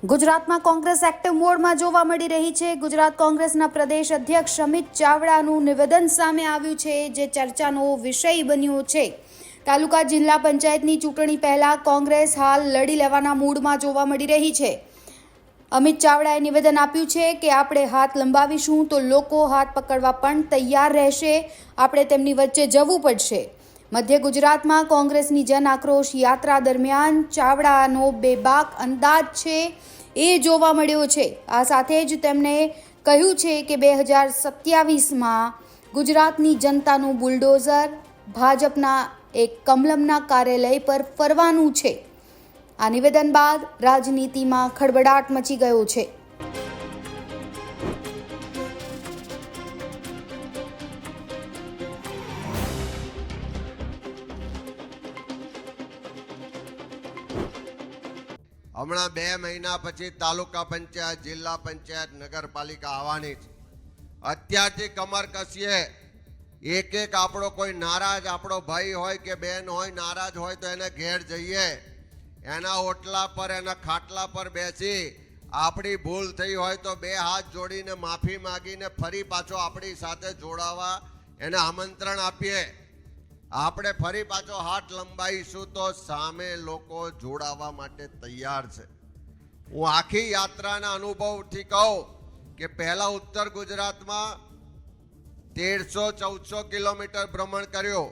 ગુજરાતમાં કોંગ્રેસ એક્ટિવ મોડમાં જોવા મળી રહી છે। ગુજરાત કોંગ્રેસના પ્રદેશ અધ્યક્ષ અમિત ચાવડાનું નિવેદન સામે આવ્યું છે, જે ચર્ચાનો વિષય બન્યો છે। તાલુકા જિલ્લા પંચાયતની ચૂંટણી પહેલા કોંગ્રેસ હાલ લડી લેવાના મૂડમાં જોવા મળી રહી છે। અમિત ચાવડાએ નિવેદન આપ્યું છે કે આપણે હાથ લંબાવીશું તો લોકો હાથ પકડવા પણ તૈયાર રહેશે, આપણે તેમની વચ્ચે જવું પડશે। મધ્ય ગુજરાતમાં કોંગ્રેસની જન આક્રોશ યાત્રા દરમિયાન ચાવડાનો બેબાક અંદાજ છે એ જોવા મળ્યો છે। આ સાથે જ તેમણે કહ્યું છે કે 2027માં ગુજરાતની જનતાનું બુલડોઝર ભાજપના એક કમલમના કાર્યાલય પર ફરવાનું છે। આ નિવેદન બાદ રાજનીતિમાં ખળબળાટ મચી ગયો છે। હમણાં 2 મહિના પછી તાલુકા પંચાયત, જિલ્લા પંચાયત, નગરપાલિકા આવવાની છે। અત્યારથી કમર કસીએ। એક આપણો કોઈ નારાજ આપણો ભાઈ હોય કે બહેન હોય, નારાજ હોય તો એને ઘેર જઈએ, એના ઓટલા પર, એના ખાટલા પર બેસી આપણી ભૂલ થઈ હોય તો 2 હાથ જોડીને માફી માંગીને ફરી પાછો આપણી સાથે જોડાવા એને આમંત્રણ આપીએ। આપણે ફરી પાછો હાથ લંબાઈશું તો સામે લોકો જોડાવા માટે તૈયાર છે। હું આખી યાત્રાના અનુભવથી કહું કે પહેલા ઉત્તર ગુજરાતમાં 1300-1400 કિલોમીટર ભ્રમણ કર્યો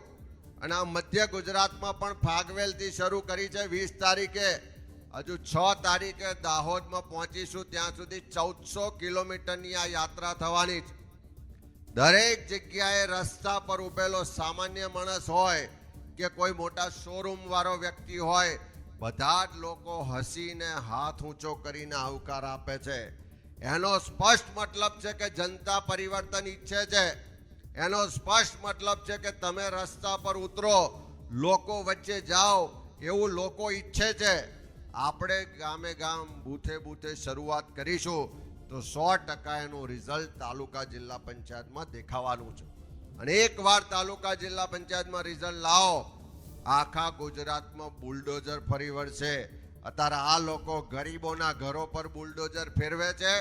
અને આ મધ્ય ગુજરાતમાં પણ ફાગવેલથી શરૂ કરી છે 20 તારીખે। હજુ 6 તારીખે દાહોદમાં પહોંચીશું, ત્યાં સુધી 1400 કિલોમીટરની આ યાત્રા થવાની છે। દરેક જગ્યાએ રસ્તા પર ઉભેલો સામાન્ય માણસ હોય કે કોઈ મોટા શોરૂમ વાળો વ્યક્તિ હોય, બધા જ લોકો હસીને હાથ ઊંચો કરીને આવકાર આપે છે। એનો સ્પષ્ટ મતલબ છે કે જનતા પરિવર્તન ઈચ્છે છે। એનો સ્પષ્ટ મતલબ છે કે તમે રસ્તા પર ઉતરો, લોકો વચ્ચે જાઓ, એવું લોકો ઈચ્છે છે। આપણે ગામે ગામ, બૂથે બૂથે શરૂઆત કરીશું તો 100% એનું રિઝલ્ટ તાલુકા જિલ્લા પંચાયતમાં દેખાવાનું છે। અને એકવાર તાલુકા જિલ્લા પંચાયતમાં રિઝલ્ટ લાવો, આખા ગુજરાતમાં બુલડોઝર ફરી વળશે। અત્યારે આ લોકો ગરીબોના ઘરો પર બુલડોઝર ફેરવે છે।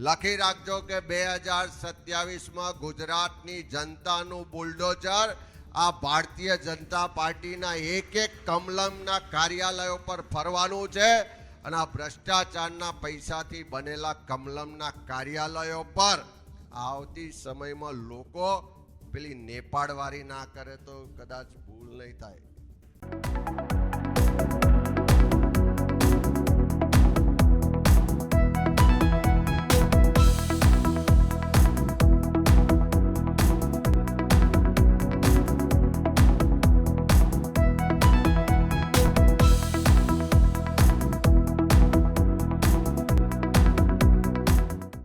લખી રાખજો કે 2027માં ગુજરાતની જનતાનું બુલડોઝર આ ભારતીય જનતા પાર્ટીના એક કમલમના કાર્યાલયો પર ફરવાનું છે। અને આ ભ્રષ્ટાચારના પૈસાથી બનેલા કમલમના કાર્યાલયો પર આવતી સમયમાં લોકો પેલી નેપાળવાળી ના કરે તો કદાચ ભૂલ નહીં થાય।